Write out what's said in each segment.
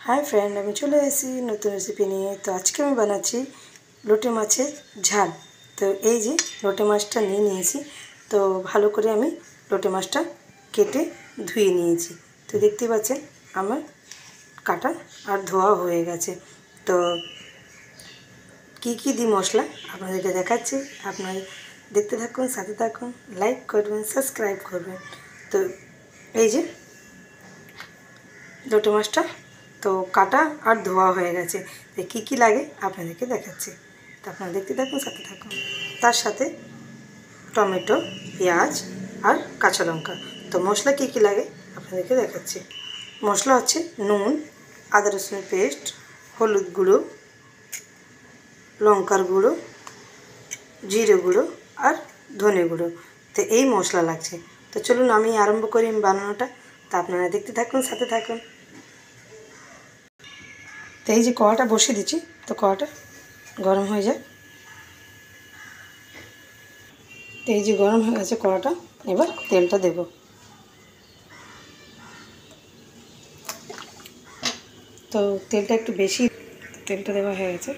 Hi friend আমি চলে এসেছি নতুন রেসিপি নিয়ে। তো আজকে আমি বানাচ্ছি লোটে মাছের ঝাল। তো এই যে লোটে মাছটা নিয়েছি, তো ভালো করে আমি লোটে মাছটা কেটে ধুয়ে নিয়েছি। তো দেখতে পাচ্ছেন আমার কাটা আর ধোয়া হয়ে গেছে। তো কি দিই মশলা আপনাদেরকে দেখাচ্ছি, আপনারা দেখতে থাকুন, সাথে থাকুন, লাইক করবেন, সাবস্ক্রাইব করবেন। তো এই যে লোটে মাছটা তো কাটা আর ধোয়া হয়ে গেছে। তো কী লাগে আপনাদেরকে দেখাচ্ছি, তো আপনারা দেখতে থাকুন, সাথে থাকুন। তার সাথে টমেটো, পেঁয়াজ আর কাঁচা লঙ্কা। তো মশলা কী লাগে আপনাদেরকে দেখাচ্ছি। মশলা হচ্ছে নুন, আদা রসুনের পেস্ট, হলুদ গুঁড়ো, লঙ্কার গুঁড়ো, জিরে গুঁড়ো আর ধনে গুঁড়ো। তো এই মশলা লাগছে। তো চলুন আমি আরম্ভ করি বানানোটা। তা আপনারা দেখতে থাকুন, সাথে থাকুন। তো এই যে কড়াটা বসিয়ে দিচ্ছি, তো কড়াটা গরম হয়ে যায়। তো এই যে গরম হয়ে গেছে কড়াটা, এবার তেলটা দেব। তো তেলটা একটু বেশি, তেলটা দেওয়া হয়ে গেছে।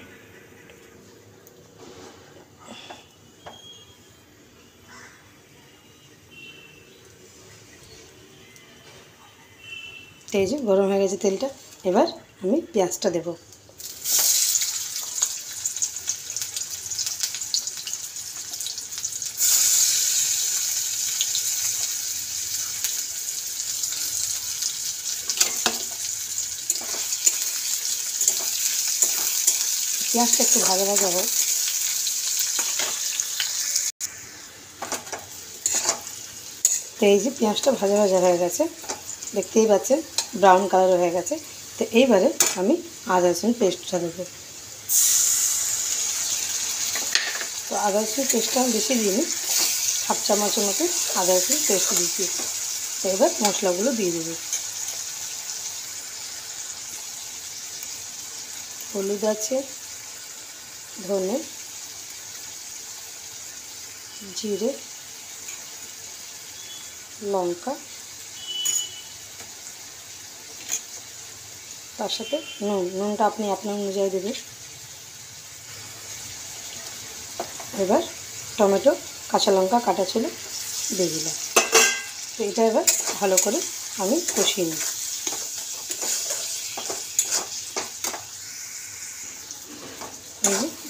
তো এই যে গরম হয়ে গেছে তেলটা, এবার আমি পেঁয়াজটা দেব। পেঁয়াজটা একটু ভাজা ভাজা হোক। তো এই যে পেঁয়াজটা ভাজা ভাজা হয়ে গেছে, দেখতেই পাচ্ছেন ব্রাউন কালার হয়ে গেছে। তো এইবারে আমি আদা রসুন পেস্টটা দেবো। তো আদা রসুন পেস্টটা আমি বেশি দিইনি, হাফ চামচের মতো আদা রসুন পেস্ট দিচ্ছি। তো এবার মশলাগুলো দিয়ে দেবো। হলুদ আছে, ধনে, জিরে, লঙ্কা, তার সাথে নুনটা আপনি আপনার অনুযায়ী দেবেন। এবার টমেটো, কাঁচা লঙ্কা কাটা ছিল দিয়ে দিলাম। তো এটা এবার ভালো করে আমি কষিয়ে নিই।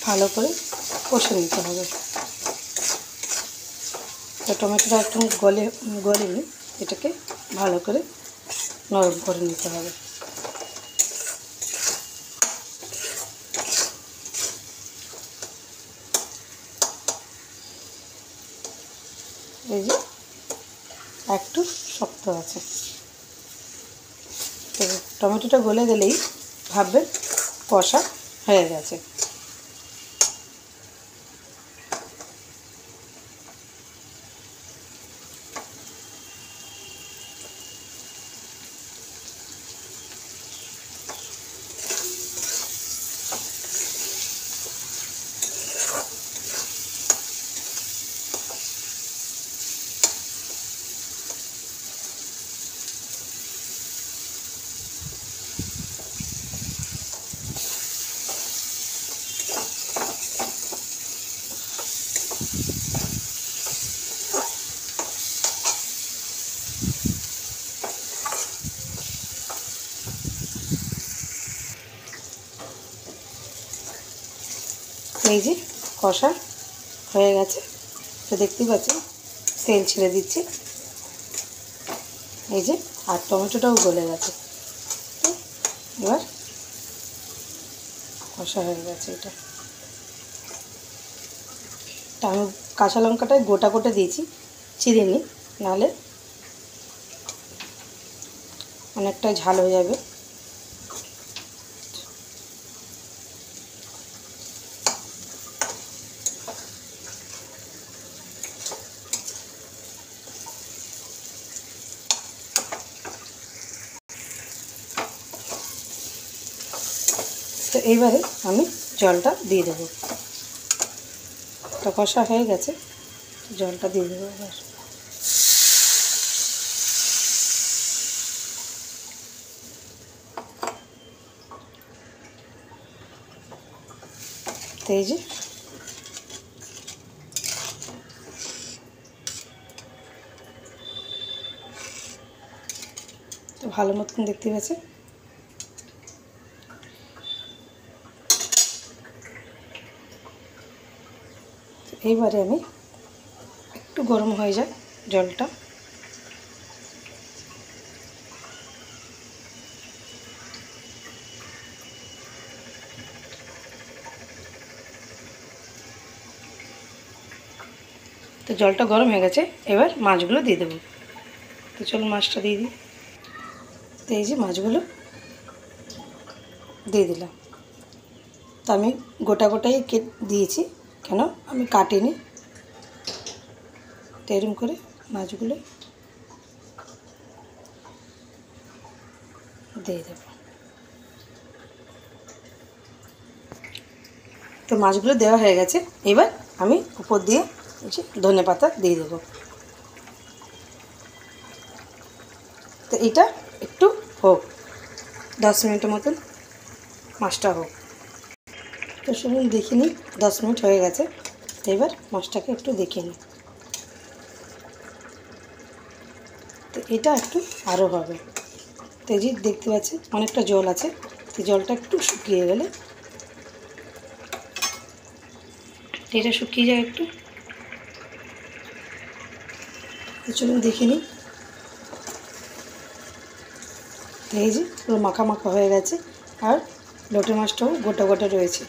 ভালো করে কষে নিতে হবে। তো টমেটোটা একটু গলেনি, এটাকে ভালো করে নরম করে নিতে হবে। এই যে একটু শক্ত আছে। তো টমেটোটা গলে গেলেই ভাববেন কষা হয়ে গেছে। এই যে কষা হয়ে গেছে, তো দেখতেই পাচ্ছেন তেল ছেড়ে দিচ্ছি। এই যে আর টমেটোটাও গলে গেছে। তো এবার কষা হয়ে গেছে এটা। আমি কাঁচা লঙ্কাটা গোটা দিয়েছি, চিড়ে নিই, নাহলে অনেকটা ঝাল হয়ে যাবে। তো এইবারে আমি জলটা দিয়ে দেবো। তো কষা হয়ে গেছে, জলটা দিয়ে দেবো এবার। তো এই যে তো ভালো মতন দেখতে পাচ্ছেন। এইবারে আমি একটু গরম হয়ে যায় জলটা, তো জলটা গরম হয়ে গেছে, এবার মাছগুলো দিয়ে দেবো। তো চলুন মাছটা দিয়ে দিই। তো এই যে মাছগুলো দিয়ে দিলাম। তো আমি গোটা গোটাই দিয়েছি, কেন আমি কাটিনি। তো এরকম করে মাছগুলো দিয়ে দেবো। তো মাছগুলো দেওয়া হয়ে গেছে, এবার আমি উপর দিয়ে ধনে পাতা দিয়ে দেবো। তো এটা একটু হোক, 10 মিনিটের মতন মাছটা হোক। তো শুনুন দেখে নিই, 10 মিনিট হয়ে গেছে। এবার মাছটাকে একটু দেখে নিই। তো এটা একটু আরও হবে। তো এই যে দেখতে পাচ্ছেন অনেকটা জল আছে, তো জলটা একটু শুকিয়ে গেলে, এটা শুকিয়ে যায় একটু। তো চলুন দেখে নিই। তো এই যে পুরো মাখা মাখা হয়ে গেছে, আর লোটে মাছটাও গোটা গোটা রয়েছে।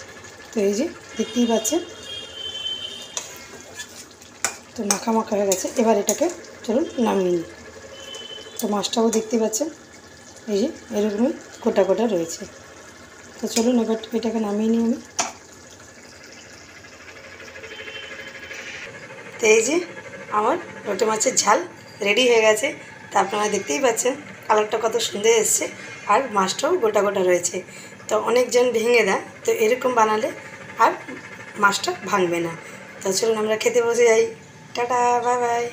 তো এই যে দেখতেই পাচ্ছেন, তো মাখা মাখা হয়ে গেছে। এবার এটাকে চলুন নামিয়ে নিই। তো মাছটাও দেখতে পাচ্ছেন এই যে এরকমই গোটা গোটা রয়েছে। তো চলুন এবার এটাকে নামিয়ে নিই আমি। তো এই যে আমার লোটে মাছের ঝাল রেডি হয়ে গেছে। তা আপনারা দেখতেই পাচ্ছেন কালারটা কত সুন্দর এসছে, আর মাছটাও গোটা গোটা রয়েছে। তো অনেকজন ভেঙে দেয়, তো এরকম বানালে আর মাছটা ভাঙবে না। তো চলুন আমরা খেতে বসে যাই। Tata, bye bye.